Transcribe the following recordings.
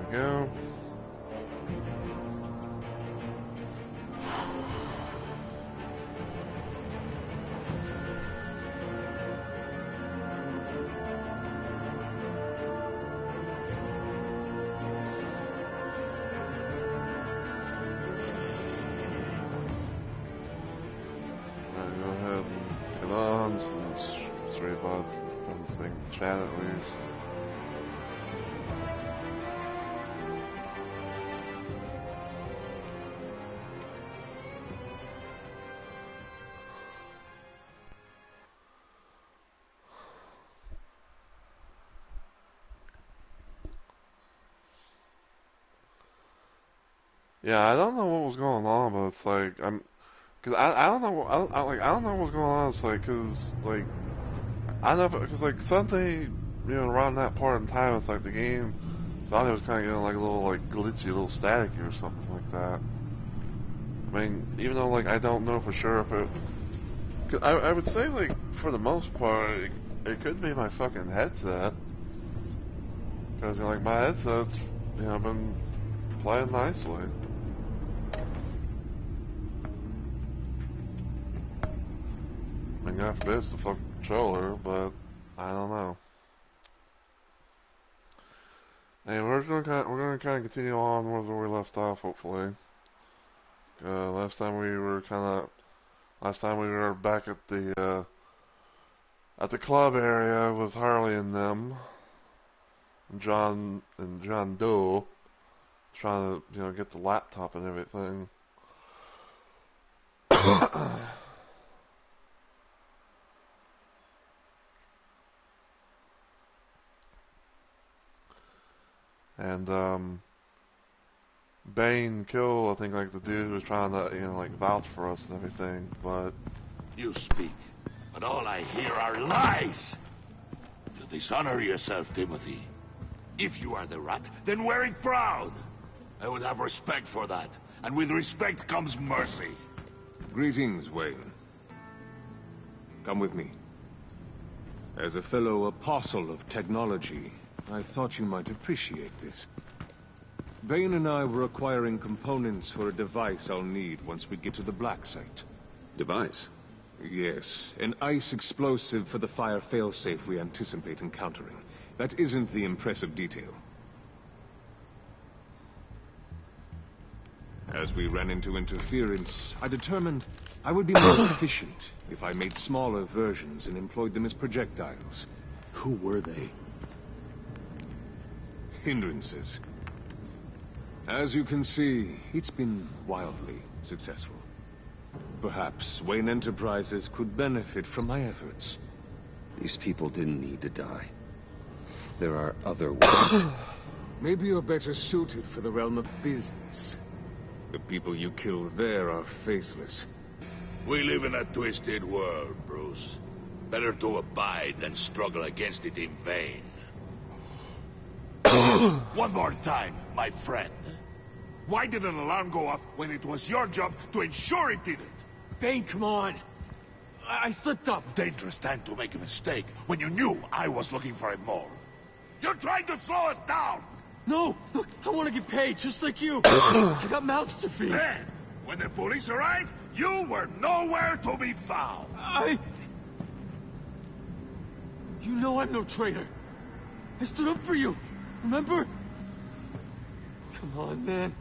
we go. Go ahead and get on since 3 bots on the thing chat at least. Yeah, I don't know what was going on, but it's like cause I don't know I don't know what's going on. It's like like I don't know because like Sunday, around that part in time, it's like the game thought it was kind of getting like a little like glitchy, a little staticky or something like that. I mean, even though like I don't know for sure if it, cause I would say like for the most part it could be my fucking headset, because like my headset's been playing nicely. I mean, God forbid it's the fucking controller, but I don't know. Hey, we're gonna kind of continue on where we left off, hopefully. Last time we were back at the club area with Harley and them, and John Doe, trying to get the laptop and everything. And Bane killed, I think, like the dude who was trying to like vouch for us and everything, but you speak, but all I hear are lies. You dishonor yourself, Timothy. If you are the rat, then wear it proud. I would have respect for that, and with respect comes mercy. Greetings, Wayne. Come with me. As a fellow apostle of technology, I thought you might appreciate this. Bane and I were acquiring components for a device I'll need once we get to the Black Site. Device? Yes, an ice explosive for the fire failsafe we anticipate encountering. That isn't the impressive detail. As we ran into interference, I determined I would be more efficient if I made smaller versions and employed them as projectiles. Who were they? Hindrances. As you can see, it's been wildly successful. Perhaps Wayne Enterprises could benefit from my efforts. These people didn't need to die. There are other ways. Maybe you're better suited for the realm of business. The people you killed there are faceless. We live in a twisted world, Bruce. Better to abide than struggle against it in vain. One more time, my friend. Why did an alarm go off when it was your job to ensure it didn't? Bane, come on. I slipped up. Dangerous time to make a mistake when you knew I was looking for a mole. You're trying to slow us down! No! Look, I want to get paid, just like you. I got mouths to feed. Then, when the police arrived, you were nowhere to be found. You know I'm no traitor. I stood up for you, remember? Come on, man.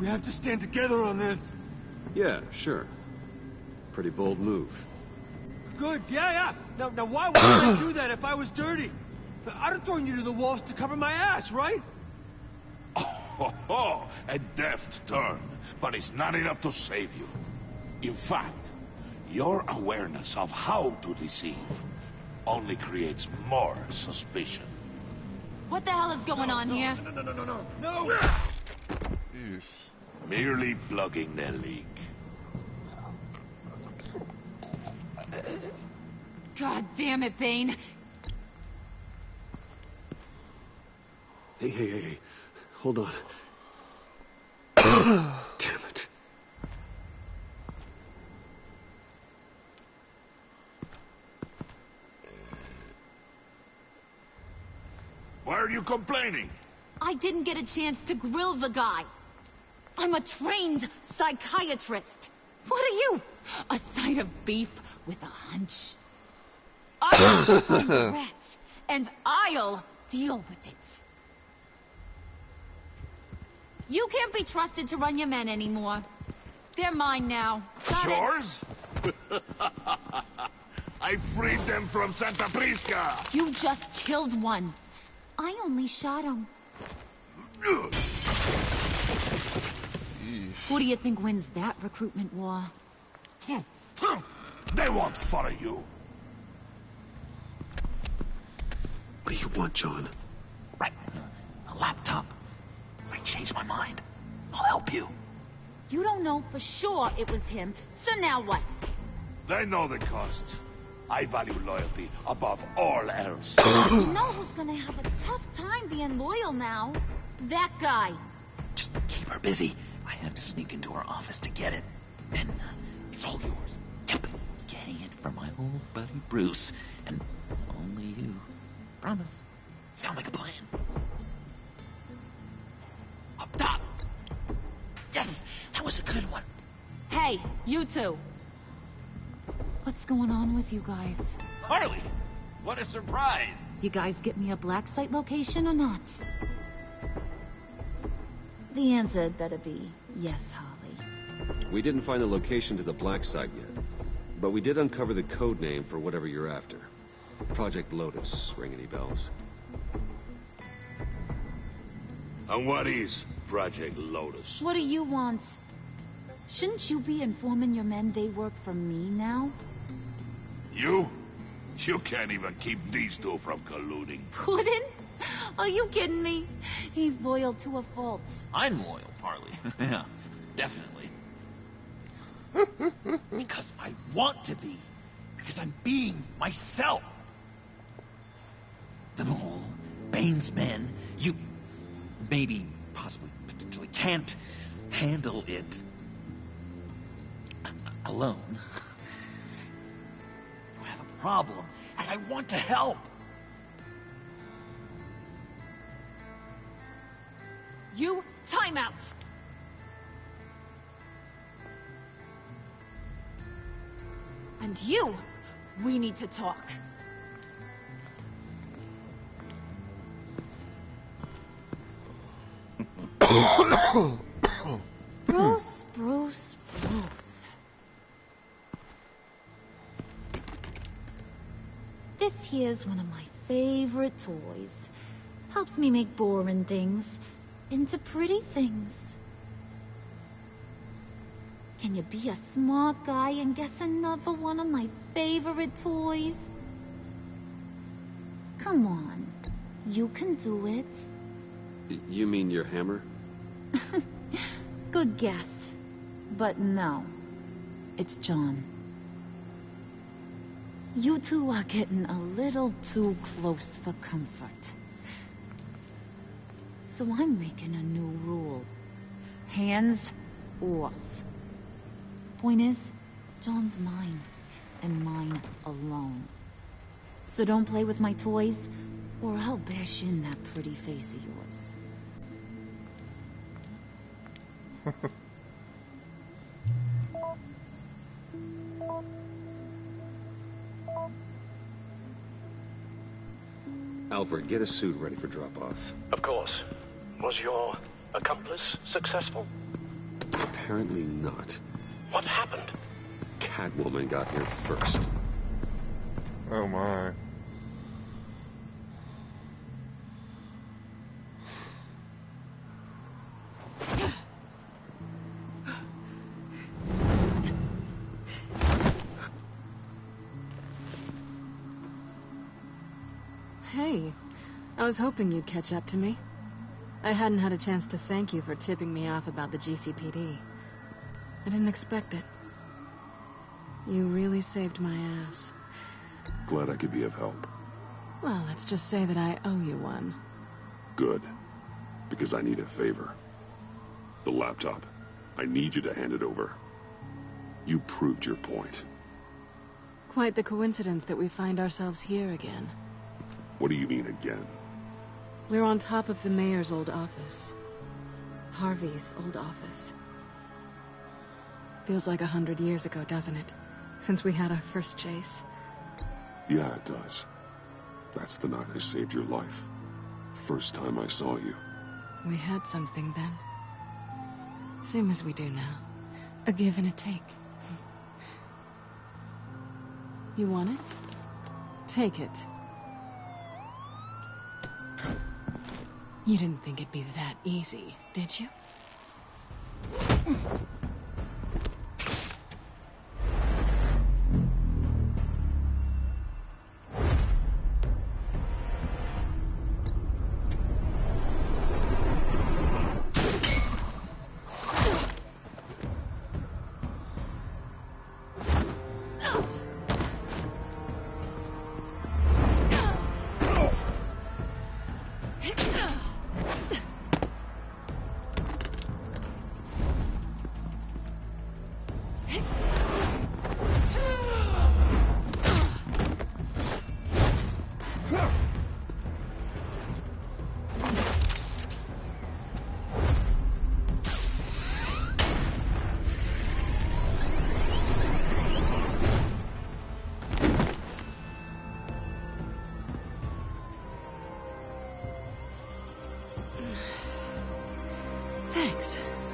We have to stand together on this. Yeah, sure. Pretty bold move. Good, yeah. Now why would I do that if I was dirty? I'd have thrown you to the wolves to cover my ass, right? Oh, a deft turn, but it's not enough to save you. In fact, your awareness of how to deceive only creates more suspicion. What the hell is going on here? No! Merely plugging the leak. God damn it, Bane. Hey. Hold on. Damn it. Why are you complaining? I didn't get a chance to grill the guy. I'm a trained psychiatrist. What are you? A side of beef with a hunch? I'll find the rats, and I'll deal with it. You can't be trusted to run your men anymore. They're mine now. Got it? Yours? I freed them from Santa Prisca. You just killed one. I only shot him. Who do you think wins that recruitment war? They won't follow you. What do you want, John? Right. A laptop. I changed my mind. I'll help you. You don't know for sure it was him, so now what? They know the cost. I value loyalty above all else. You know who's gonna have a tough time being loyal now? That guy. Just keep her busy. I have to sneak into her office to get it. Then it's all yours. Yep. Getting it for my old buddy Bruce. And only you. Promise. Sound like a plan. Up top. Yes, that was a good one. Hey, you two. What's going on with you guys? Harley, what a surprise. You guys get me a black site location or not? The answer had better be yes, Holly. We didn't find the location to the black site yet, but we did uncover the code name for whatever you're after. Project Lotus. Ring any bells? And what is Project Lotus? What do you want? Shouldn't you be informing your men they work for me now? You? You can't even keep these two from colluding. Puddin'? Are you kidding me? He's loyal to a fault. I'm loyal, Harley. Yeah, definitely. Because I want to be. Because I'm being myself. The Mole, Bane's men, you maybe, possibly, potentially can't handle it alone. You have a problem, and I want to help. You, time out. And you, we need to talk. Bruce, Bruce, Bruce. This here's one of my favorite toys. Helps me make boring things into pretty things. Can you be a smart guy and guess another one of my favorite toys? Come on, you can do it. You mean your hammer? Good guess. But no, it's John. You two are getting a little too close for comfort. So I'm making a new rule. Hands off. Point is, John's mine, and mine alone. So don't play with my toys, or I'll bash in that pretty face of yours. Alfred, get a suit ready for drop-off. Of course. Was your accomplice successful? Apparently not. What happened? Catwoman got here first. Oh my. Hey, I was hoping you'd catch up to me. I hadn't had a chance to thank you for tipping me off about the GCPD. I didn't expect it. You really saved my ass. Glad I could be of help. Well, let's just say that I owe you one. Good. Because I need a favor. The laptop. I need you to hand it over. You proved your point. Quite the coincidence that we find ourselves here again. What do you mean again? We're on top of the mayor's old office. Harvey's old office. Feels like 100 years ago, doesn't it? Since we had our first chase. Yeah, it does. That's the night I saved your life. First time I saw you. We had something then. Same as we do now. A give and a take. You want it? Take it. You didn't think it'd be that easy, did you?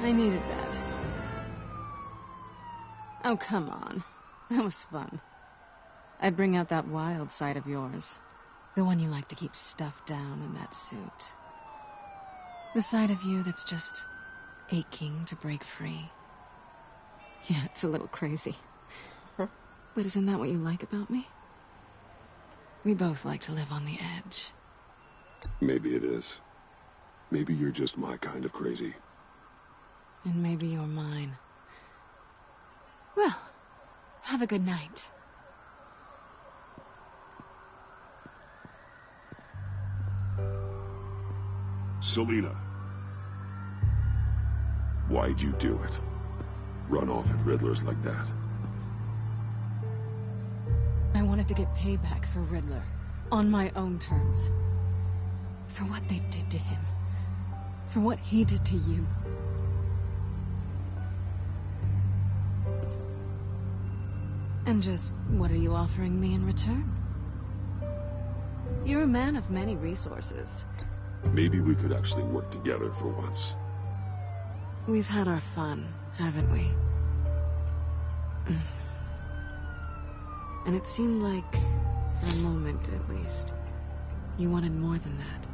I needed that. Oh, come on. That was fun. I bring out that wild side of yours. The one you like to keep stuffed down in that suit. The side of you that's just aching to break free. Yeah, it's a little crazy. But isn't that what you like about me? We both like to live on the edge. Maybe it is. Maybe you're just my kind of crazy. And maybe you're mine. Well, have a good night. Selina. Why'd you do it? Run off at Riddler's like that? I wanted to get payback for Riddler. On my own terms. For what they did to him. For what he did to you. And just, what are you offering me in return? You're a man of many resources. Maybe we could actually work together for once. We've had our fun, haven't we? And it seemed like, for a moment at least, you wanted more than that.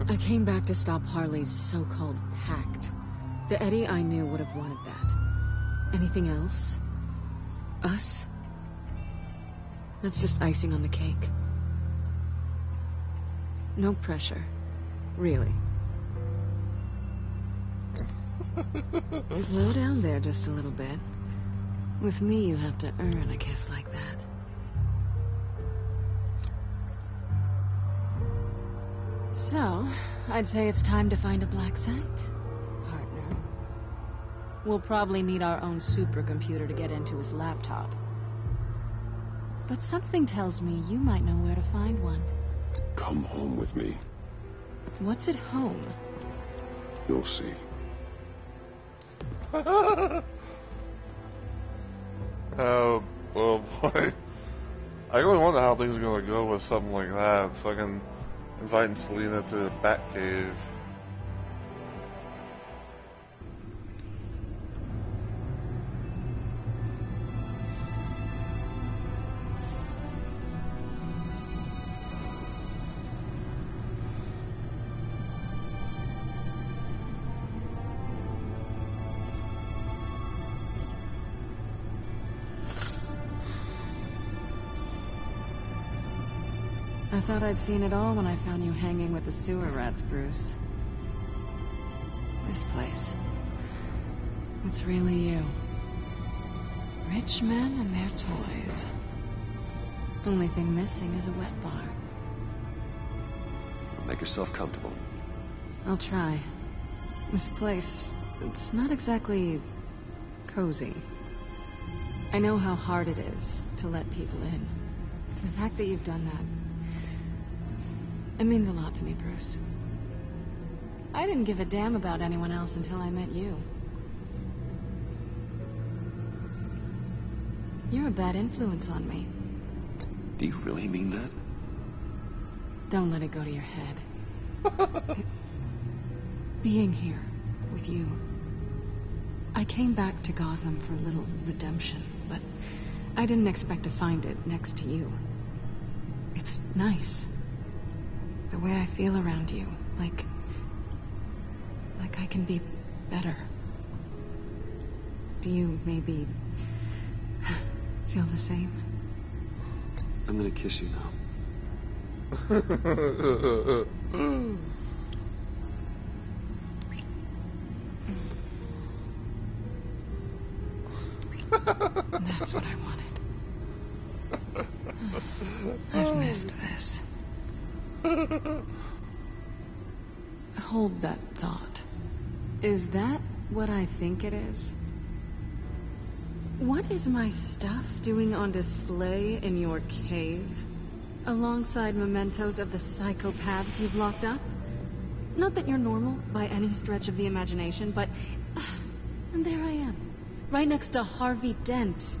I came back to stop Harley's so-called pact. The Eddie I knew would have wanted that. Anything else? Us? That's just icing on the cake. No pressure. Really. Slow down there just a little bit. With me, you have to earn a kiss like that. So, I'd say it's time to find a black site, partner. We'll probably need our own supercomputer to get into his laptop. But something tells me you might know where to find one. Come home with me. What's at home? You'll see. Oh, well, boy. I really wonder how things are going to go with something like that. It's fucking inviting Selina to the Batcave. I thought I'd seen it all when I found you hanging with the sewer rats, Bruce. This place. It's really you. Rich men and their toys. Only thing missing is a wet bar. Make yourself comfortable. I'll try. This place, it's not exactly cozy. I know how hard it is to let people in. The fact that you've done that, It means a lot to me, Bruce. I didn't give a damn about anyone else until I met you. You're a bad influence on me. Do you really mean that? Don't let it go to your head. Being here with you. I came back to Gotham for a little redemption, but I didn't expect to find it next to you. It's nice. The way I feel around you, like I can be better. Do you maybe feel the same? I'm gonna kiss you now. That's what I wanted. I've missed this. Hold that thought. Is that what I think it is? What is my stuff doing on display in your cave? Alongside mementos of the psychopaths you've locked up? Not that you're normal by any stretch of the imagination, but... and there I am. Right next to Harvey Dent.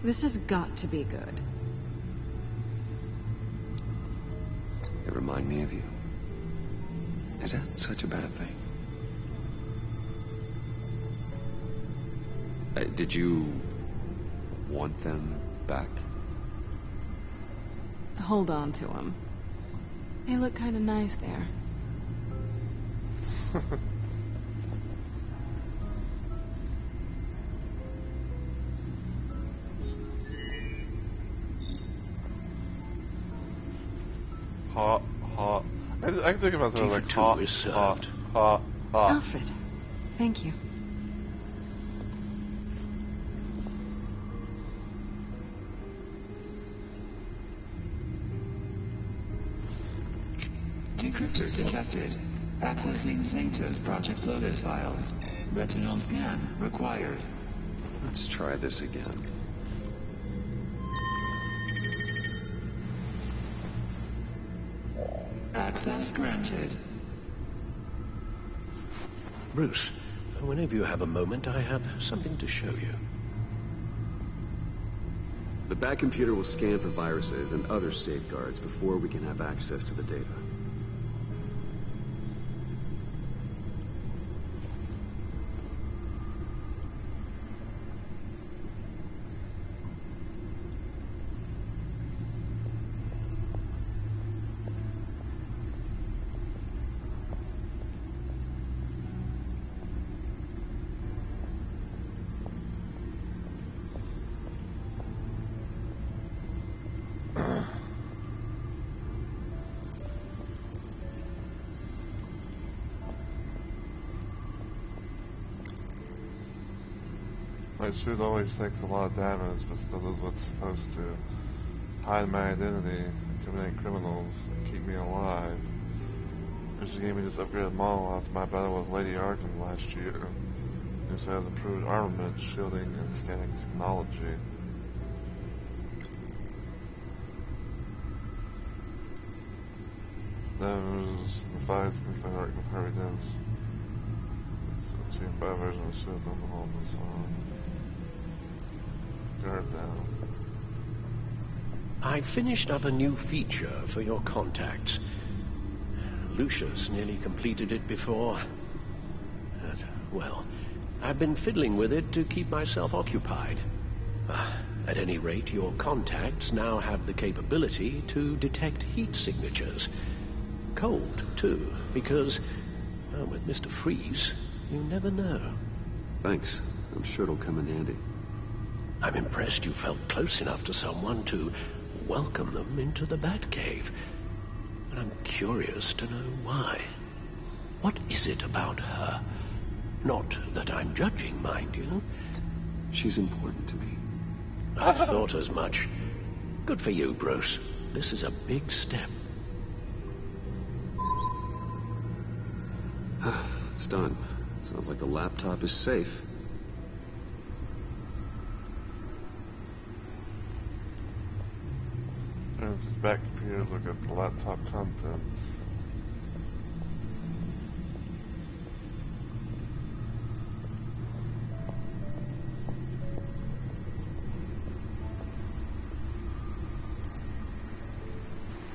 This has got to be good. They remind me of you. Is that such a bad thing? Did you want them back? Hold on to them. They look kind of nice there. Hot. I can think about that like hot. Alfred, thank you. Decryptor detected. Accessing Zeta's Project Lotus files. Retinal scan required. Let's try this again. Access granted. Bruce, whenever you have a moment, I have something to show you. The back computer will scan for viruses and other safeguards before we can have access to the data. My suit always takes a lot of damage, but still does what's supposed to. Hide my identity, intimidate criminals, and keep me alive. She gave me this upgraded model after my battle with Lady Arkham last year. This has improved armament, shielding, and scanning technology. Those the fights against the Arkham Harvey Dent. It's seen by version of the shield on the homeless on. Guard down. I finished up a new feature for your contacts. Lucius nearly completed it before. But, well, I've been fiddling with it to keep myself occupied. At any rate, your contacts now have the capability to detect heat signatures. Cold, too, because, well, with Mr. Freeze, you never know. Thanks. I'm sure it'll come in handy. I'm impressed you felt close enough to someone to welcome them into the Batcave. And I'm curious to know why. What is it about her? Not that I'm judging, mind you. She's important to me. I thought as much. Good for you, Bruce. This is a big step. It's done. Sounds like the laptop is safe. Turns his back computer here, look at the laptop contents.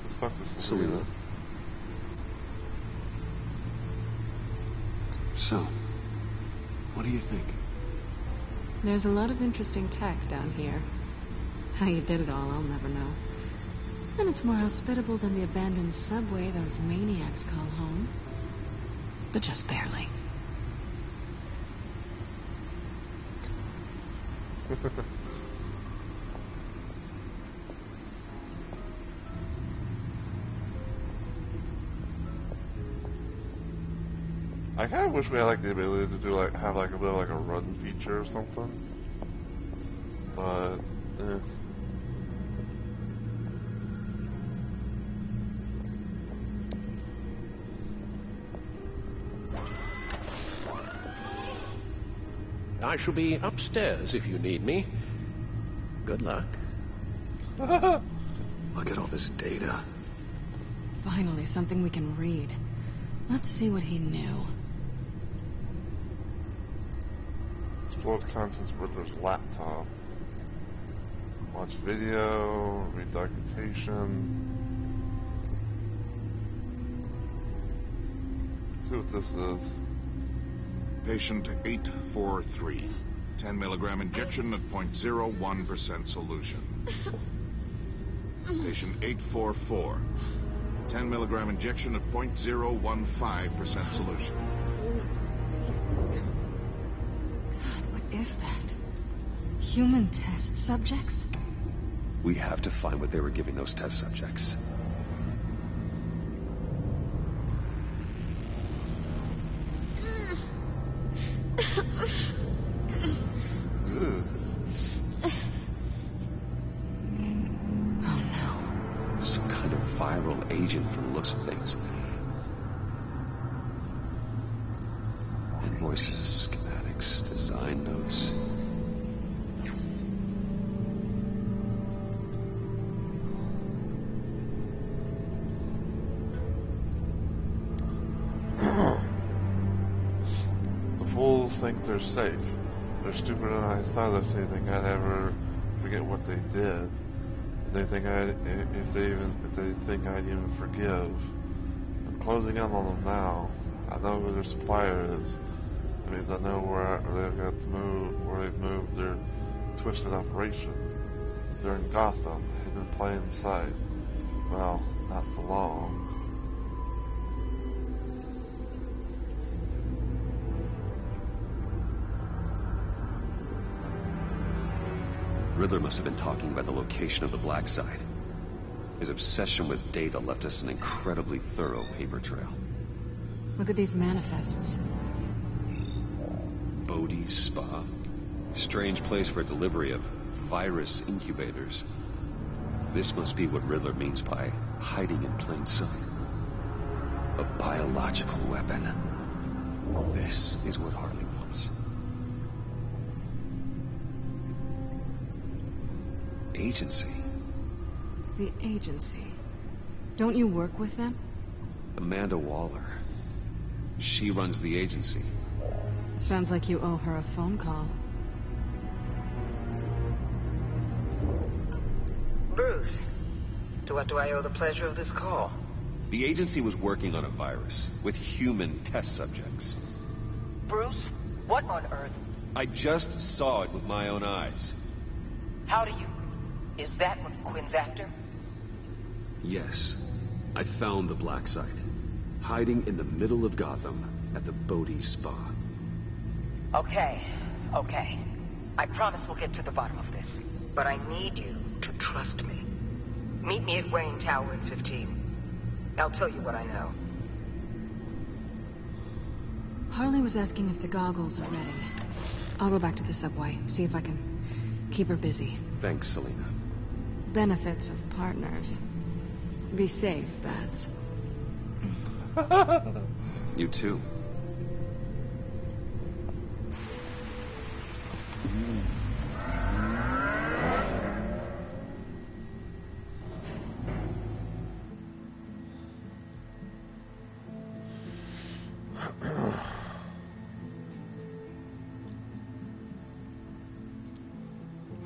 Let's talk to Selena. So, what do you think? There's a lot of interesting tech down here. How you did it all, I'll never know. And it's more hospitable than the abandoned subway those maniacs call home. But just barely. I kind of wish we had like the ability to do have like a bit of like a run feature or something. But I shall be upstairs if you need me. Good luck. Look at all this data. Finally, something we can read. Let's see what he knew. explore the contents of Riddler's laptop. Watch video, read documentation. See what this is. Patient 843. 10 milligram injection at 0.01% solution. Patient 844. 10 milligram injection at 0.015% solution. God, what is that? Human test subjects? We have to find what they were giving those test subjects. Agent from the looks of things. Invoices, schematics, design notes. The fools think they're safe. They're stupider than I thought if they think I'd ever forget what they did. They think if they think I'd even forgive. I'm closing in on them now. I know who their supplier is. That means I know where they've moved their twisted operation. They're in Gotham, hidden in plain sight. Well, not for long. Riddler must have been talking about the location of the black site. His obsession with data left us an incredibly thorough paper trail. Look at these manifests. Bodhi's Spa. Strange place for delivery of virus incubators. This must be what Riddler means by hiding in plain sight. A biological weapon. This is what Harley wants. Agency. The agency. Don't you work with them? Amanda Waller. She runs the agency. Sounds like you owe her a phone call. Bruce, to what do I owe the pleasure of this call? The agency was working on a virus with human test subjects. Bruce, what on earth? I just saw it with my own eyes. How do you... Is that what Quinn's after? Yes. I found the black site. Hiding in the middle of Gotham at the Bodhi Spa. Okay. I promise we'll get to the bottom of this. But I need you to trust me. Meet me at Wayne Tower in 15. I'll tell you what I know. Harley was asking if the goggles are ready. I'll go back to the subway, see if I can keep her busy. Thanks, Selena. Benefits of partners. Be safe, Bats. You too.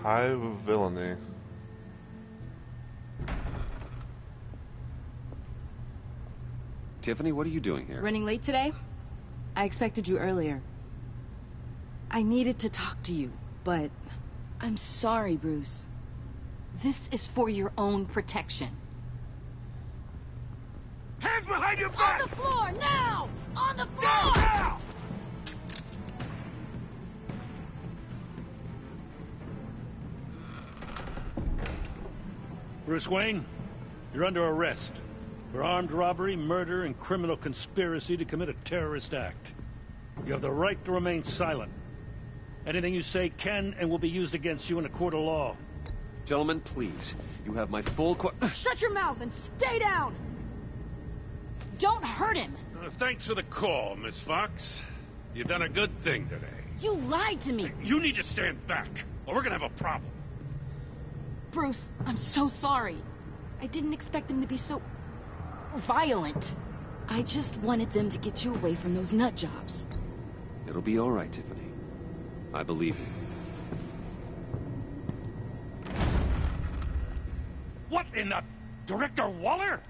Hive of villainy. Tiffany, what are you doing here? Running late today? I expected you earlier. I needed to talk to you, but I'm sorry, Bruce. This is for your own protection. Hands behind your back! On the floor, now! On the floor! Down, now! Bruce Wayne, you're under arrest for armed robbery, murder, and criminal conspiracy to commit a terrorist act. You have the right to remain silent. Anything you say can and will be used against you in a court of law. Gentlemen, please. You have my full Shut your mouth and stay down! Don't hurt him! Thanks for the call, Miss Fox. You've done a good thing today. You lied to me! You need to stand back, or we're gonna have a problem. Bruce, I'm so sorry. I didn't expect them to be so violent. I just wanted them to get you away from those nut jobs. It'll be all right, Tiffany. I believe you. What in the... Director Waller?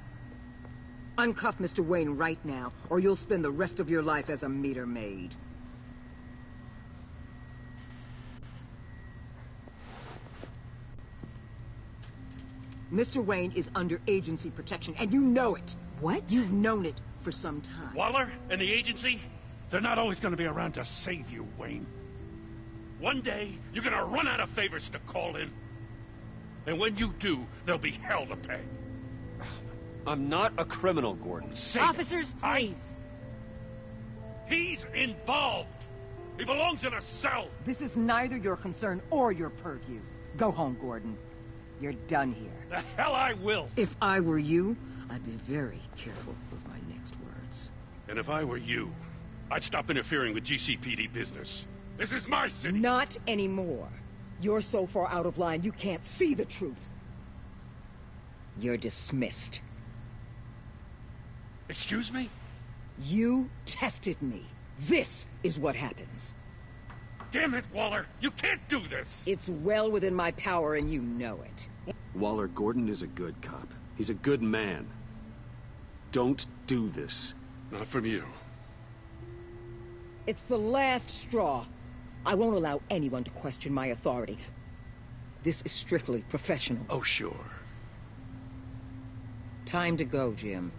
Uncuff Mr. Wayne right now, or you'll spend the rest of your life as a meter maid. Mr. Wayne is under agency protection, and you know it. What? You've known it for some time. Waller and the agency? They're not always going to be around to save you, Wayne. One day, you're going to run out of favors to call in. And when you do, there'll be hell to pay. I'm not a criminal, Gordon. Officers, please. He's involved. He belongs in a cell. This is neither your concern or your purview. Go home, Gordon. You're done here. The hell I will. If I were you, I'd be very careful with my next words. And if I were you, I'd stop interfering with GCPD business. This is my city. Not anymore. You're so far out of line, you can't see the truth. You're dismissed. Excuse me? You tested me. This is what happens. Damn it, Waller! You can't do this! It's well within my power, and you know it. Waller, Gordon is a good cop. He's a good man. Don't do this. Not from you. It's the last straw. I won't allow anyone to question my authority. This is strictly professional. Oh, sure. Time to go, Jim.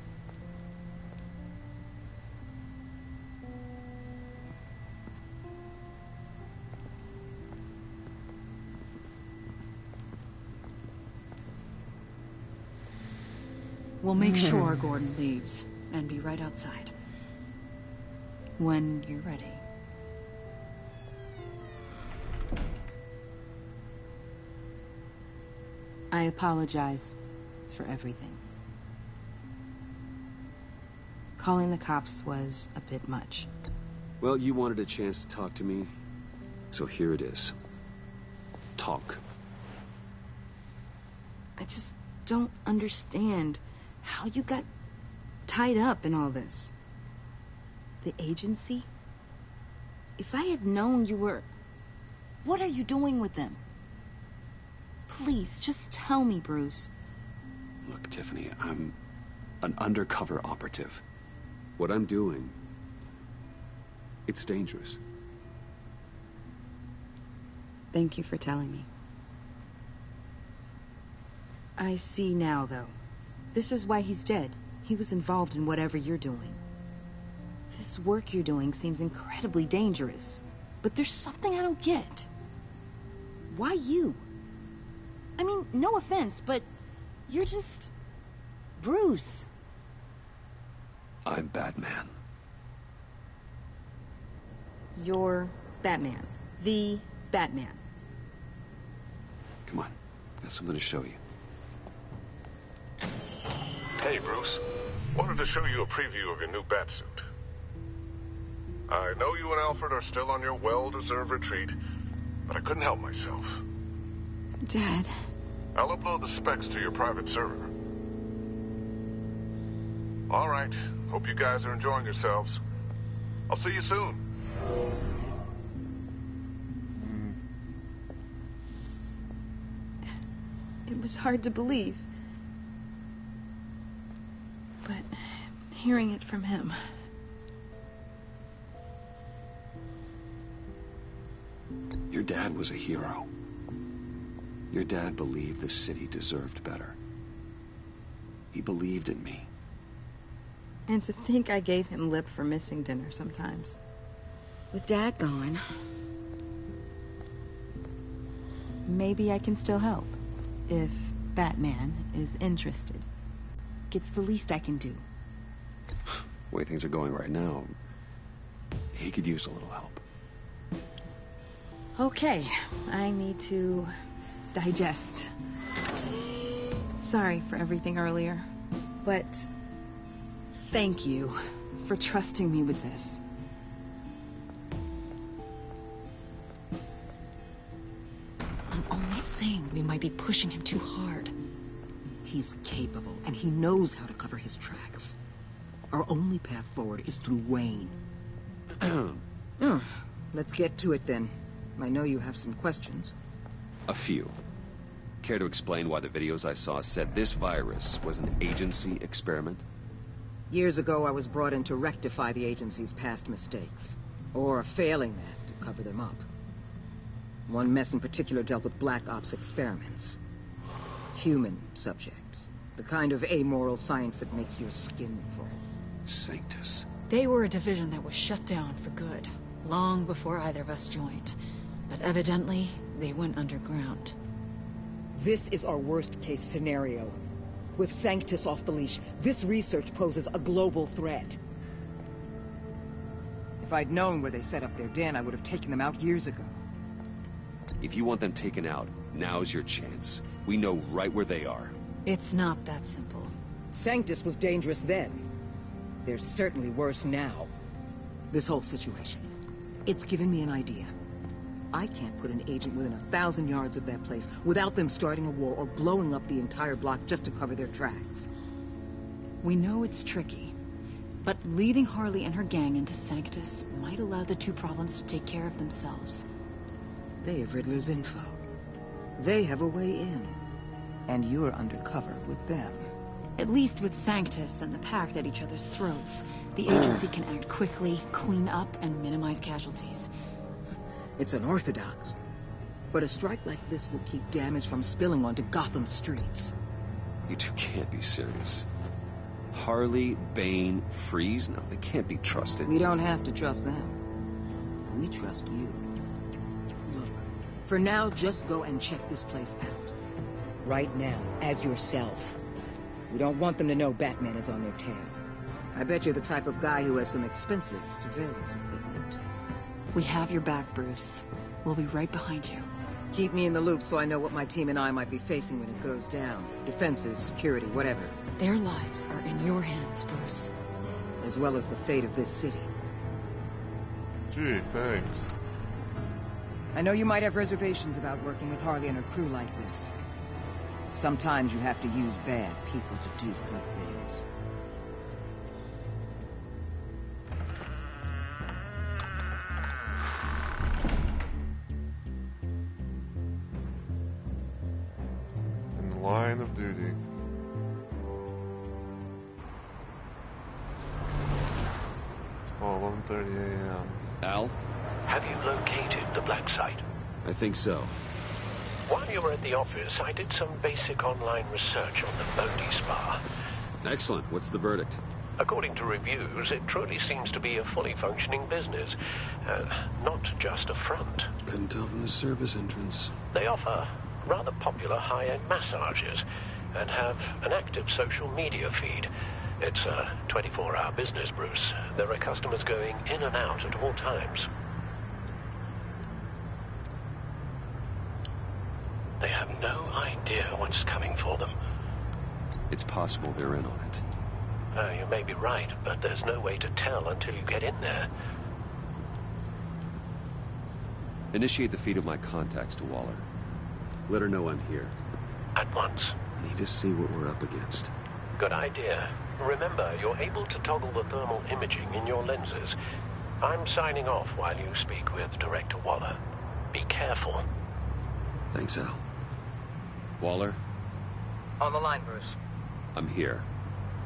We'll make sure Gordon leaves and be right outside. When you're ready. I apologize for everything. Calling the cops was a bit much. Well, you wanted a chance to talk to me, so here it is. Talk. I just don't understand how you got tied up in all this. The agency? If I had known you were... What are you doing with them? Please, just tell me, Bruce. Look, Tiffany, I'm an undercover operative. What I'm doing, it's dangerous. Thank you for telling me. I see now, though. This is why he's dead. He was involved in whatever you're doing. This work you're doing seems incredibly dangerous. But there's something I don't get. Why you? I mean, no offense, but you're just... Bruce. I'm Batman. You're Batman. The Batman. Come on, got something to show you. Hey, Bruce. Wanted to show you a preview of your new batsuit. I know you and Alfred are still on your well-deserved retreat, but I couldn't help myself. Dad. I'll upload the specs to your private server. All right. Hope you guys are enjoying yourselves. I'll see you soon. It was hard to believe. But hearing it from him... Your dad was a hero. Your dad believed the city deserved better. He believed in me. And to think I gave him lip for missing dinner sometimes. With Dad gone, maybe I can still help. If Batman is interested. It's the least I can do. The way things are going right now, he could use a little help. Okay, I need to digest. Sorry for everything earlier, but thank you for trusting me with this. I'm only saying we might be pushing him too hard. He's capable, and he knows how to cover his tracks. Our only path forward is through Wayne. Let's get to it then. I know you have some questions. A few. Care to explain why the videos I saw said this virus was an agency experiment? Years ago, I was brought in to rectify the agency's past mistakes. Or failing that, to cover them up. One mess in particular dealt with Black Ops experiments. Human subjects. The kind of amoral science that makes your skin crawl. Sanctus. They were a division that was shut down for good, long before either of us joined. But evidently, they went underground. This is our worst-case scenario. With Sanctus off the leash, this research poses a global threat. If I'd known where they set up their den, I would have taken them out years ago. If you want them taken out, now's your chance. We know right where they are. It's not that simple. Sanctus was dangerous then. They're certainly worse now. This whole situation, it's given me an idea. I can't put an agent within 1,000 yards of that place without them starting a war or blowing up the entire block just to cover their tracks. We know it's tricky, but leading Harley and her gang into Sanctus might allow the two problems to take care of themselves. They have Riddler's info. They have a way in. And you're undercover with them. At least with Sanctus and the Pact at each other's throats, the agency can act quickly, clean up, and minimize casualties. It's unorthodox. But a strike like this will keep damage from spilling onto Gotham streets. You two can't be serious. Harley, Bane, Freeze? No, they can't be trusted. We don't have to trust them. We trust you. Look, for now, just go and check this place out. Right now, as yourself. We don't want them to know Batman is on their tail. I bet you're the type of guy who has some expensive surveillance equipment. We have your back, Bruce. We'll be right behind you. Keep me in the loop so I know what my team and I might be facing when it goes down. Defenses, security, whatever. Their lives are in your hands, Bruce. As well as the fate of this city. Gee, thanks. I know you might have reservations about working with Harley and her crew like this. Sometimes you have to use bad people to do good things. In the line of duty. Oh, 11:30 a.m. Al? Have you located the black site? I think so. While you were at the office, I did some basic online research on the Bodhi Spa. Excellent. What's the verdict? According to reviews, it truly seems to be a fully functioning business. Not just a front. Couldn't tell from the service entrance. They offer rather popular high-end massages and have an active social media feed. It's a 24-hour business, Bruce. There are customers going in and out at all times. They have no idea what's coming for them. It's possible they're in on it. You may be right, but there's no way to tell until you get in there. Initiate the feed of my contacts to Waller. Let her know I'm here. At once. Need to see what we're up against. Good idea. Remember, you're able to toggle the thermal imaging in your lenses. I'm signing off while you speak with Director Waller. Be careful. Thanks, Al. Waller, On the line, Bruce. I'm here.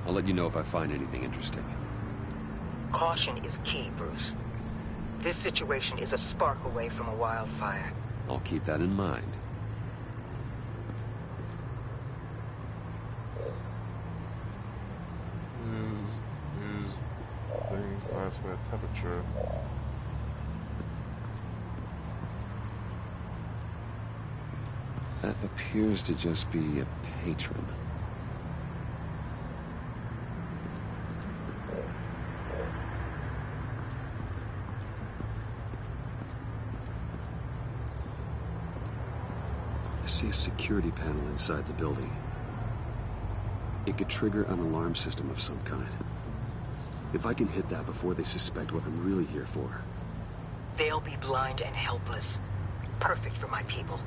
I'll let you know if I find anything interesting. Caution is key, Bruce. This situation is a spark away from a wildfire. I'll keep that in mind. Use things to isolate temperature. That appears to just be a patron. I see a security panel inside the building. It could trigger an alarm system of some kind. If I can hit that before they suspect what I'm really here for. They'll be blind and helpless. Perfect for my people.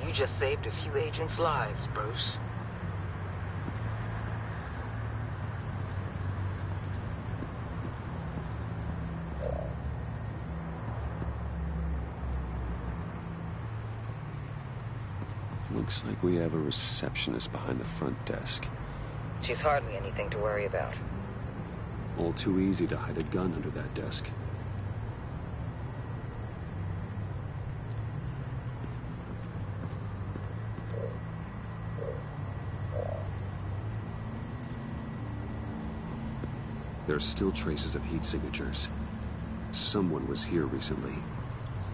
You just saved a few agents' lives, Bruce. Looks like we have a receptionist behind the front desk. She's hardly anything to worry about. All too easy to hide a gun under that desk. There are still traces of heat signatures. Someone was here recently.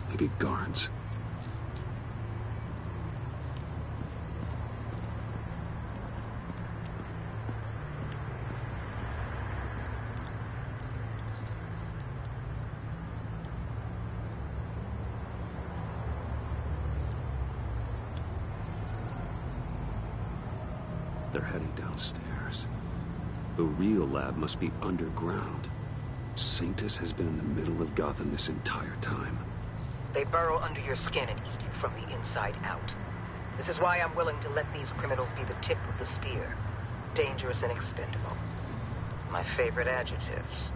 Maybe Garns. They're heading downstairs. The real lab must be underground. Sanctus has been in the middle of Gotham this entire time. They burrow under your skin and eat you from the inside out. This is why I'm willing to let these criminals be the tip of the spear. Dangerous and expendable. My favorite adjectives.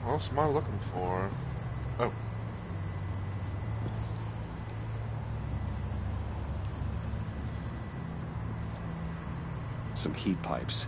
What else am I looking for? Oh. Some heat pipes.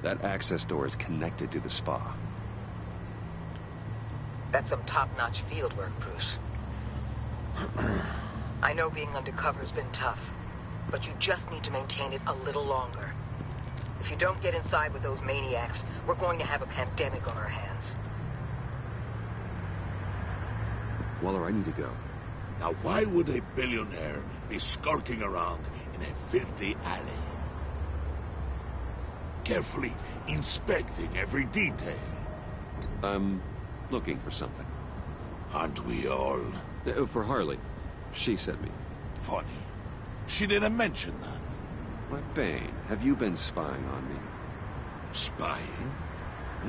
That access door is connected to the spa. That's some top-notch field work, Bruce. I know being undercover's been tough, but you just need to maintain it a little longer. If you don't get inside with those maniacs, we're going to have a pandemic on our hands. Waller, I need to go. Now, why would a billionaire be skulking around in a filthy alley? Carefully inspecting every detail. I'm looking for something. Aren't we all? For Harley. She sent me. Funny. She didn't mention that. Why, Bane, have you been spying on me? Spying?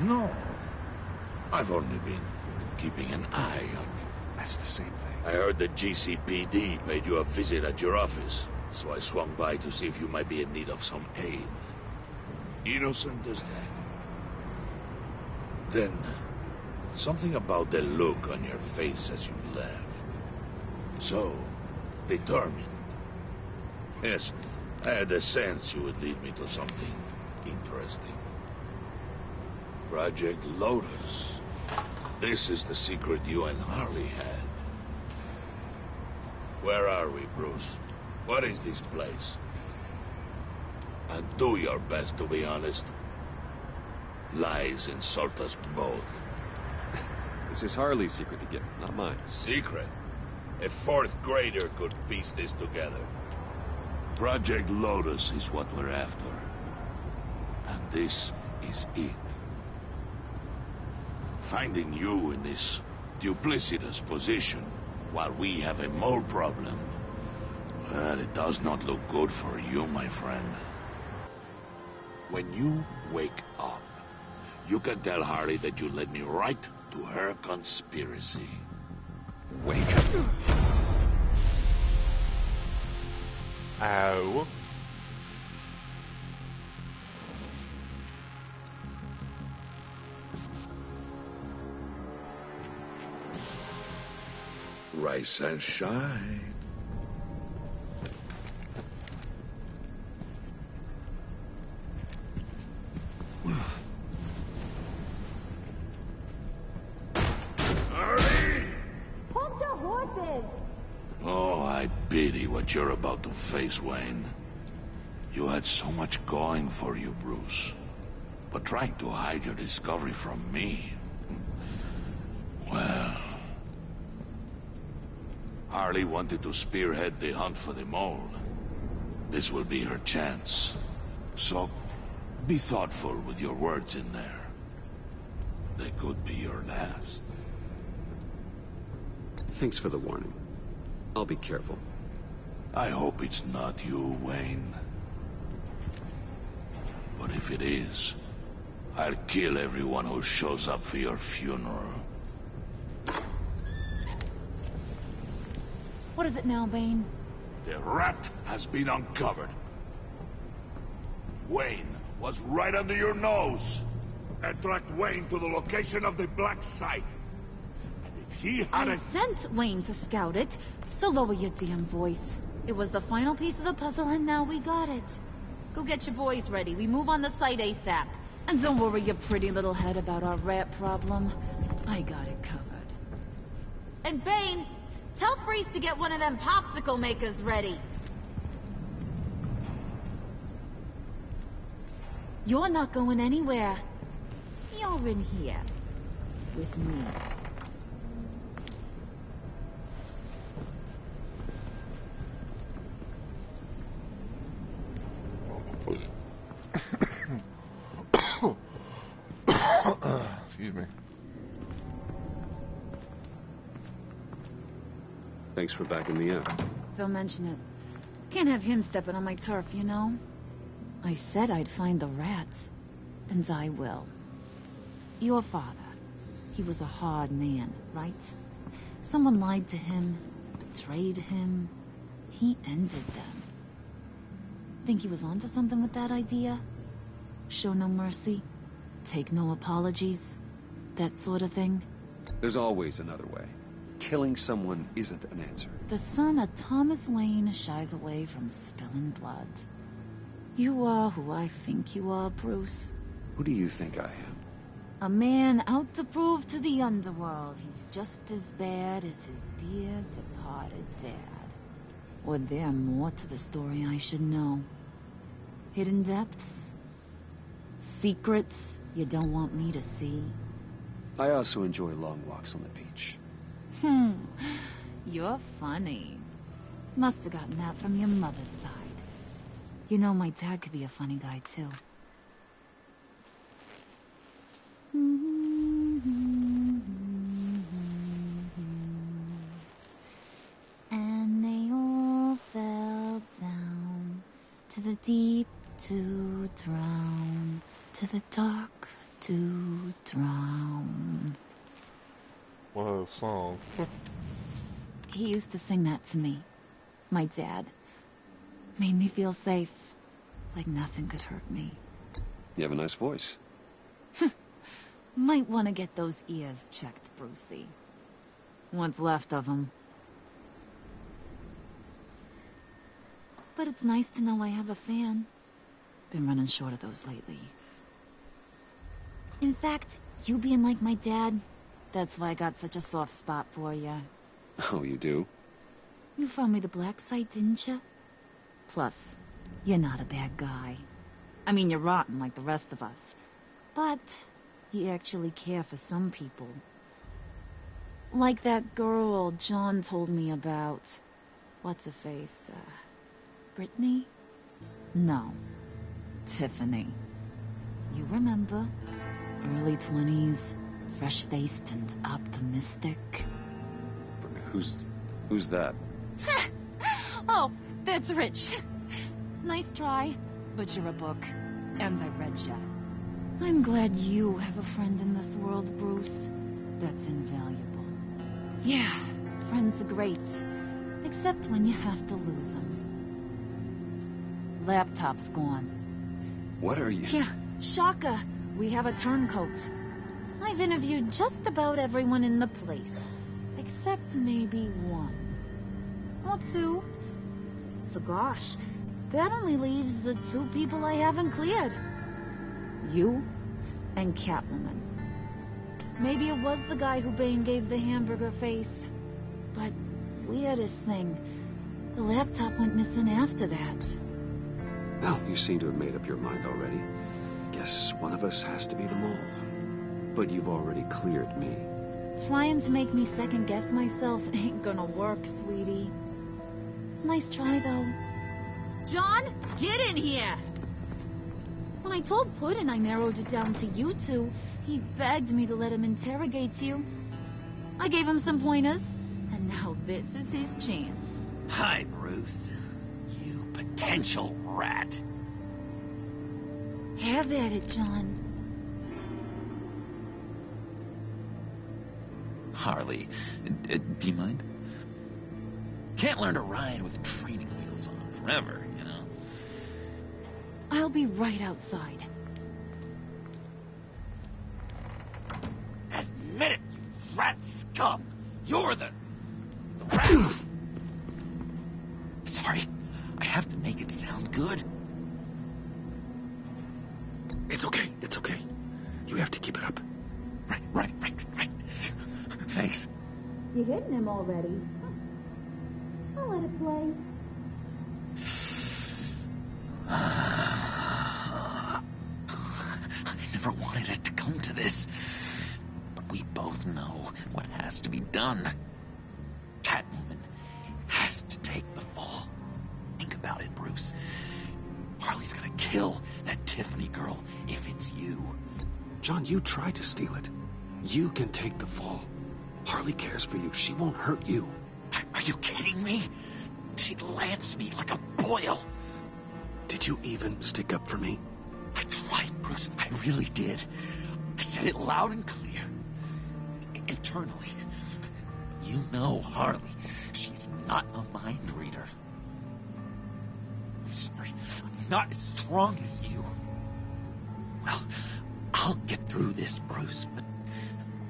No. I've only been keeping an eye on you. That's the same thing. I heard the GCPD paid you a visit at your office, so I swung by to see if you might be in need of some aid. Innocent as that. Then, something about the look on your face as you left. So, determined. Yes, I had a sense you would lead me to something interesting. Project Lotus. This is the secret you and Harley had. Where are we, Bruce? What is this place? And do your best to be honest. Lies insult us both. This is Harley's secret to get, not mine. Secret? A fourth grader could piece this together. Project Lotus is what we're after. And this is it. Finding you in this duplicitous position while we have a mole problem, well, it does not look good for you, my friend. When you wake up, you can tell Harley that you led me right to her conspiracy. Wake up. Ow. Rise and shine. Hold your horses! Oh, I pity what you're about to face, Wayne. You had so much going for you, Bruce. But trying to hide your discovery from me... Well... Harley wanted to spearhead the hunt for the mole. This will be her chance. So, be thoughtful with your words in there. They could be your last. Thanks for the warning. I'll be careful. I hope it's not you, Wayne. But if it is, I'll kill everyone who shows up for your funeral. What is it now, Bane? The rat has been uncovered. Wayne was right under your nose. I tracked Wayne to the location of the black site. And if he hadn't... I sent Wayne to scout it, so lower your damn voice. It was the final piece of the puzzle, and now we got it. Go get your boys ready. We move on the site ASAP. And don't worry your pretty little head about our rat problem. I got it covered. And Bane, tell Freeze to get one of them popsicle makers ready. You're not going anywhere. You're in here. With me. Excuse me. Thanks for backing me up. Don't mention it. Can't have him stepping on my turf, you know? I said I'd find the rats. And I will. Your father. He was a hard man, right? Someone lied to him, betrayed him. He ended them. Think he was onto something with that idea? Show no mercy? Take no apologies? That sort of thing? There's always another way. Killing someone isn't an answer. The son of Thomas Wayne shies away from spilling blood. You are who I think you are, Bruce. Who do you think I am? A man out to prove to the underworld he's just as bad as his dear departed dad. Or there more to the story I should know? Hidden depths? Secrets you don't want me to see? I also enjoy long walks on the beach. You're funny. Must have gotten that from your mother's side. You know, my dad could be a funny guy, too. And they all fell down to the deep to drown, to the dark to drown. What a song. He used to sing that to me. My dad. Made me feel safe. Like nothing could hurt me. You have a nice voice. Might want to get those ears checked, Brucey. What's left of them. But it's nice to know I have a fan. Been running short of those lately. In fact, you being like my dad, that's why I got such a soft spot for you. Oh, you do? You found me the black site, didn't you? Plus, you're not a bad guy. I mean, you're rotten like the rest of us. But you actually care for some people. Like that girl John told me about. What's her face? Brittany? No. Tiffany. You remember? Early 20s, fresh-faced and optimistic. Who's that? Oh, that's Rich. Nice try, but you're a book, and I read ya. I'm glad you have a friend in this world, Bruce. That's invaluable. Yeah, friends are great, except when you have to lose them. Laptop's gone. What are you... Yeah, shocker. We have a turncoat. I've interviewed just about everyone in the place, except maybe one. Or two. So gosh, that only leaves the two people I haven't cleared. You and Catwoman. Maybe it was the guy who Bane gave the hamburger face. But weirdest thing, the laptop went missing after that. Well, you seem to have made up your mind already. Guess one of us has to be the mole. But you've already cleared me. Trying to make me second-guess myself ain't gonna work, sweetie. Nice try, though. John, get in here! When I told Puddin' I narrowed it down to you two, he begged me to let him interrogate you. I gave him some pointers, and now this is his chance. Hi, Bruce. You potential rat. Have at it, John. Harley, do you mind? Can't learn to ride with training wheels on forever, you know? I'll be right outside. Admit it, you rat scum! You're the rat! Sorry, I have to make it sound good. It's okay. You have to keep it up. Right. Thanks. You hitting him already? I'll let it play. I never wanted it to come to this. But we both know what has to be done. Catwoman has to take the fall. Think about it, Bruce. Harley's gonna kill that Tiffany girl if it's you. John, you tried to steal it. You can take the fall. Harley cares for you. She won't hurt you. Are you kidding me? She'd lance me like a boil. Did you even stick up for me? I tried, Bruce. I really did. I said it loud and clear. Internally. You know Harley. She's not a mind reader. I'm sorry. I'm not as strong as you. Well, I'll get through this, Bruce, but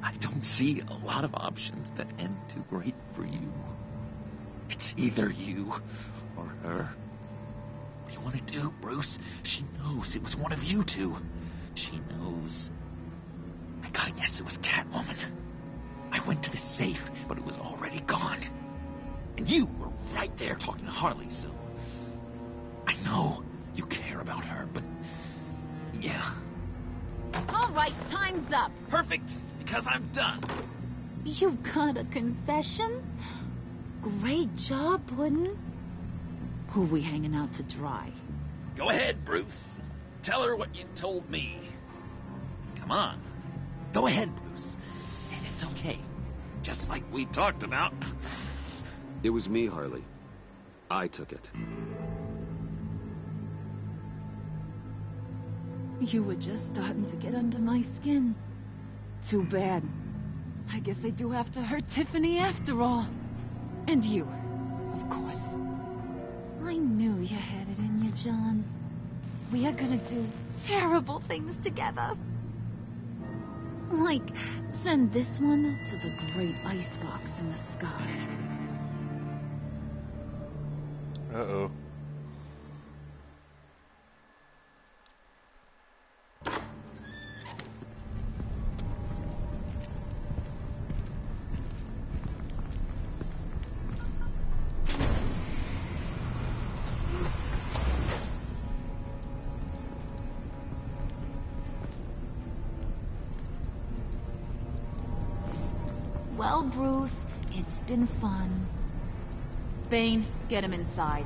I don't see a lot of options that end too great for you. It's either you or her. What do you want to do, Bruce? She knows it was one of you two. She knows. I gotta guess it was Catwoman. I went to the safe, but it was already gone. And you were right there talking to Harley, so... I know you care about her, but... yeah. All right, time's up. Perfect, because I'm done. You got a confession? Great job, Puddin'. Who we hanging out to dry? Go ahead, Bruce. Tell her what you told me. Come on. Go ahead, Bruce. And it's okay. Just like we talked about. It was me, Harley. I took it. You were just starting to get under my skin. Too bad. I guess I do have to hurt Tiffany after all. And you, of course. I knew you had it in you, John. We are gonna do terrible things together. Like, send this one to the great icebox in the sky. Uh-oh. Well, Bruce, it's been fun. Bane, get him inside.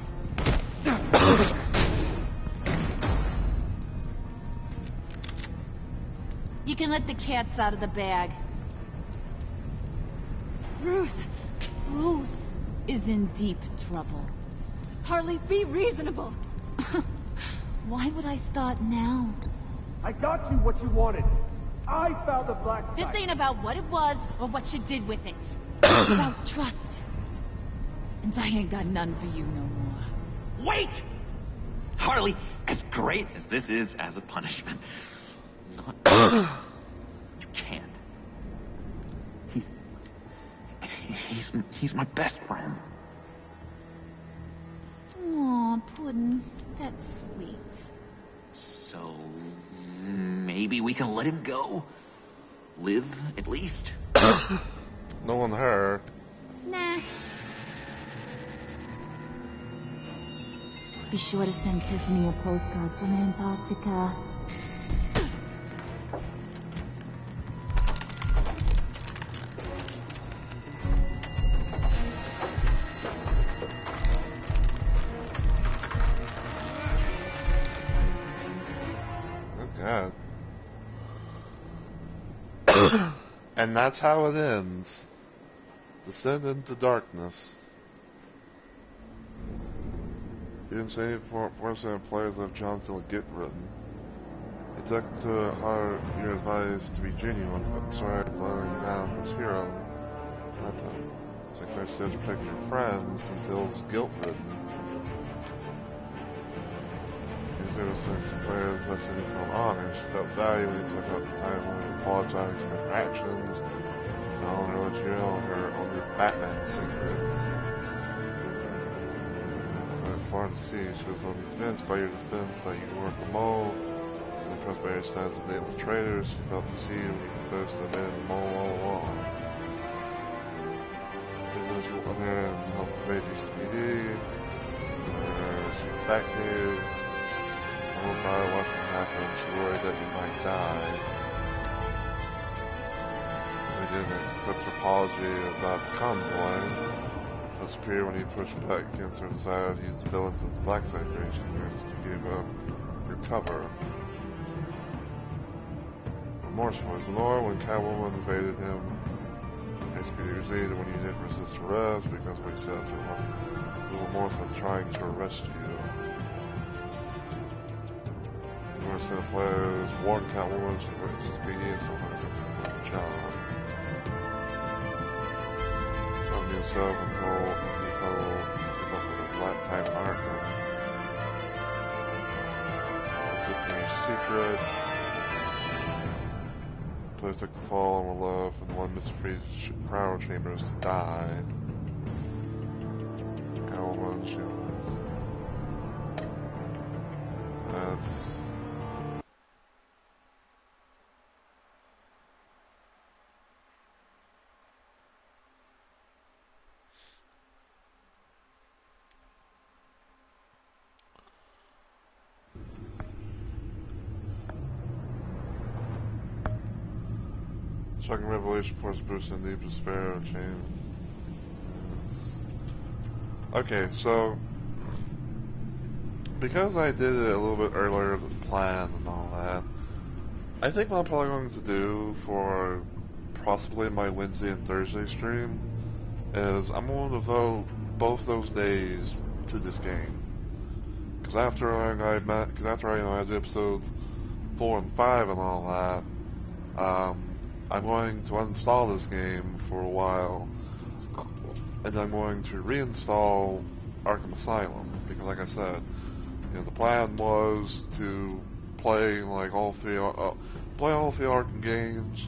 You can let the cats out of the bag. Bruce is in deep trouble. Harley, be reasonable. Why would I start now? I got you what you wanted. I found the black site. This ain't about what it was or what you did with it. It's about trust. And I ain't got none for you no more. Wait! Harley, as great as this is as a punishment, you can't. He's my best friend. Aw, Puddin', that's sweet. So maybe we can let him go? Live, at least? Knowing her. Nah. Be sure to send Tiffany a postcard from Antarctica. Oh, God. And that's how it ends. Descend into darkness. Even 74% of players of John feel get written. It took to heart your advice to be genuine, but started blowing down his hero. Not to sacrifice to protect your friends, he feels guilt-ridden. These innocent players left to feel honored. She felt value when he took up the time of apologizing for her actions, telling her what you know on your Batman secrets. Far to see, she was convinced by your defense that you weren't the mole. And impressed by your stance of dating the traitors, she felt deceived when you confessed to abandon the mole all along. It was one here and help invade your CPD. She back here. Someone probably watched what happened. She worried that you might die. We didn't accept her apology about the convoy. Superior when he pushed back against her desire to use the villains of the Black Side Creation first, you gave up your cover. Remorseful as Lenore when Catwoman invaded him. Basically, irritated when you didn't resist arrest because what you said to her. The remorseful trying to arrest you. Numerous set of players warned Catwoman to witness obedience to what John. Himself until he told him up with his lifetime in Arkham. Took your secret. Players took the fall and were loved, and one Mr. Freeze's cryo chambers to die. Catwoman, she was. That's. shocking revelation force Bruce in deep despair chain. Okay, so because I did it a little bit earlier than planned and all that, I think what I'm probably going to do for possibly my Wednesday and Thursday stream is I'm going to devote both those days to this game. Because after I did episodes 4 and 5 and all that, I'm going to uninstall this game for a while, and I'm going to reinstall Arkham Asylum, because like I said, the plan was to play like all three Arkham games,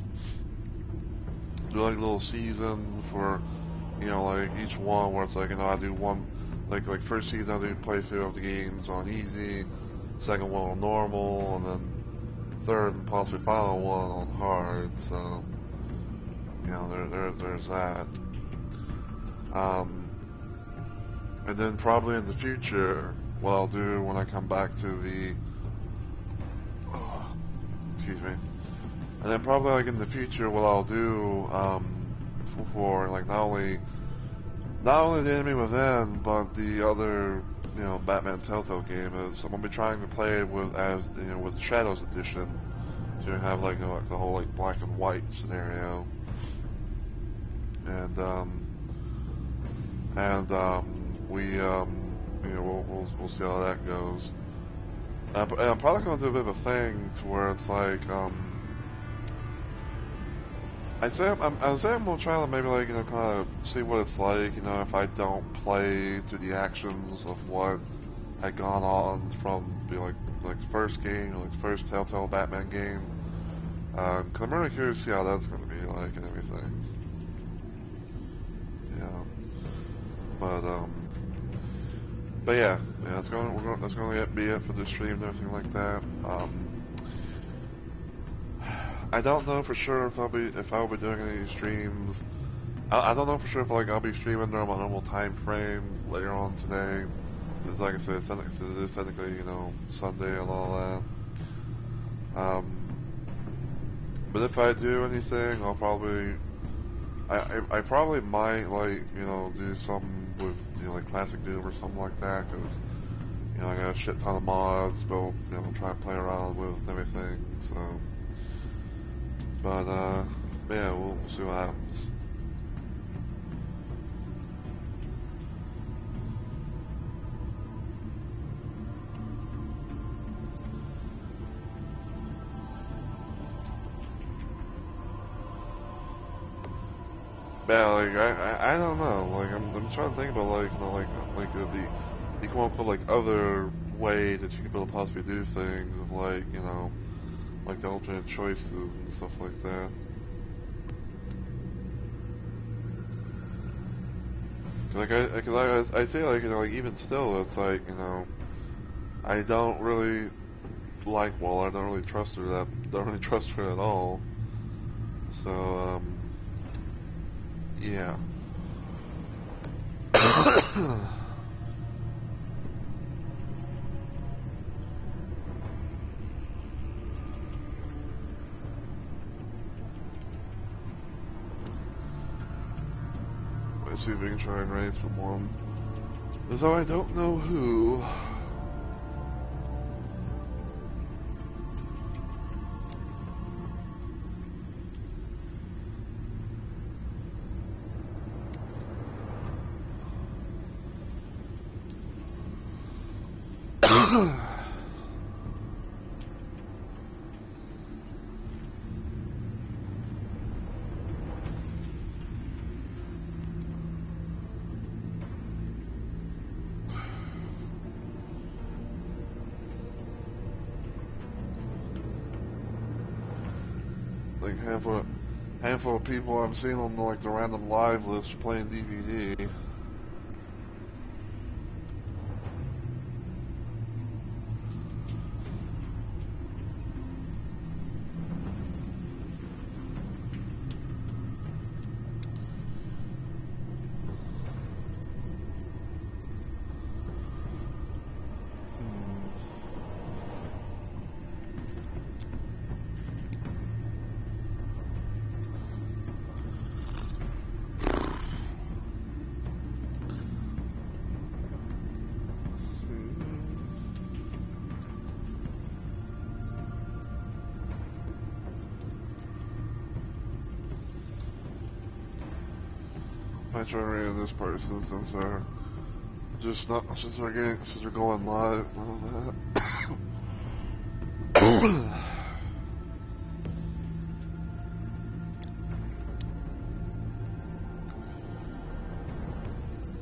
do like a little season for, like each one where it's like, I do one, like first season I do playthrough of the games on easy, second one on normal, and then third and possibly final one on hard, so, there's that. And then probably in the future, what I'll do when I come back to the, excuse me, and then probably like in the future, what I'll do, for like not only the Enemy Within, but the other, Batman Telltale game is I'm gonna be trying to play it with with Shadows Edition, so you have like the whole like black and white scenario, and we'll see how that goes. And I'm probably gonna do a bit of a thing to where it's like I'd say I'm gonna try to maybe like kind of see what it's like if I don't play to the actions of what had gone on from the first game, like first Telltale Batman game. 'Cause I'm really curious to see how that's gonna be like and everything. Yeah. But yeah, that's gonna be it for the stream and everything like that. I don't know for sure if I'll be doing any streams. I don't know for sure if I'll be streaming during my normal time frame later on today. Because like I said, it is technically Sunday and all that. But if I do anything, I'll probably I probably might do something with like Classic Doom or something like that, because I got a shit ton of mods built, try and play around with and everything. So, but yeah, we'll see what happens. Yeah, I don't know. Like I'm trying to think about the quote unquote like other way that you could possibly do things of like the alternate choices and stuff like that. Cause I say like even still it's like I don't really like Waller. I don't really trust her at all. So yeah. Let's see if we can try and raid someone. Though I don't know who. Like handful of people I'm seeing on the random live list playing DVD. might try reading this person since they're just not since they're going live and all that.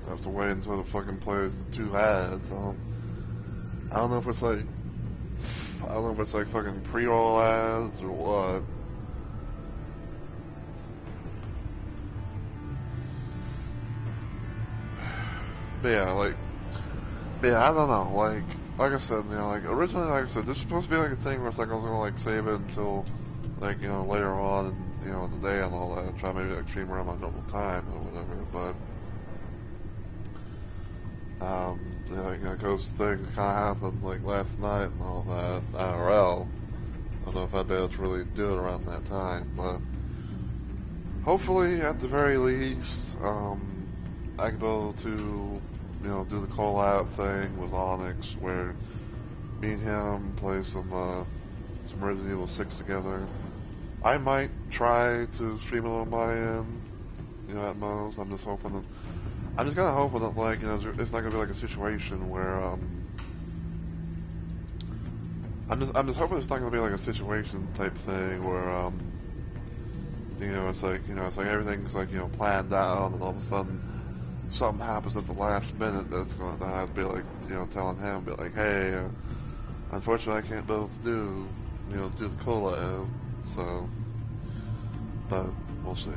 I have to wait until the fucking plays the 2 ads. I don't know if it's like fucking pre-roll ads or what. But yeah, I don't know, like I said, originally, like I said, this was supposed to be like a thing where it's like I was gonna like save it until, later on in, in the day and all that, try maybe like stream around my normal time or whatever, but, those things kinda happened, last night and all that, IRL. I don't know if I'd be able to really do it around that time, but hopefully, at the very least, I can be able to, do the collab thing with Onyx, where me and him play some Resident Evil 6 together. I might try to stream it on my end, at most. I'm just kind of hoping that, it's not gonna be like a situation where, I'm just hoping it's not gonna be like a situation type thing where, it's like everything's planned out, and all of a sudden something happens at the last minute that's going to have to be telling him, be like, hey, unfortunately I can't be able to do the collab, so, but we'll see.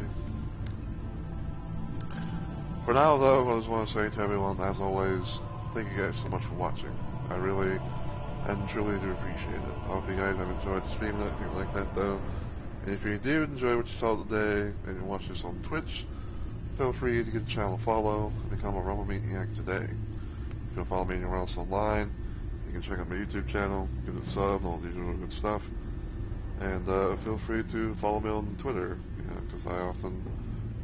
For now though, I just want to say to everyone, as always, thank you guys so much for watching. I really and truly do appreciate it. I hope you guys have enjoyed the stream and everything like that though. And if you did enjoy what you saw today, and you watch this on Twitch, feel free to give the channel a follow and become a Rumble Maniac today. If you'll follow me anywhere else online, you can check out my YouTube channel, give it a sub, and all the usual good stuff. And feel free to follow me on Twitter, because I often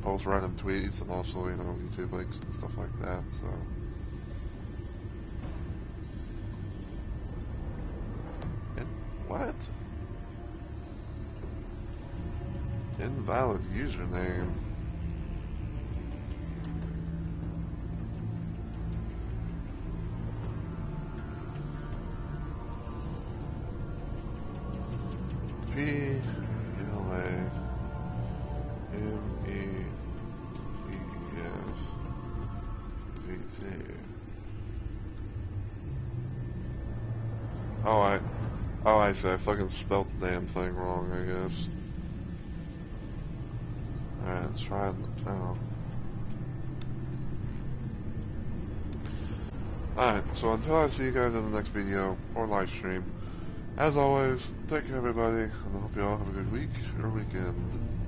post random tweets and also, YouTube links and stuff like that, so. And what? Invalid username. PLAMEESVT. I see. I fucking spelled the damn thing wrong, I guess. Alright, let's try it now. Alright, so until I see you guys in the next video or live stream, as always, take care everybody, and I hope you all have a good week or weekend.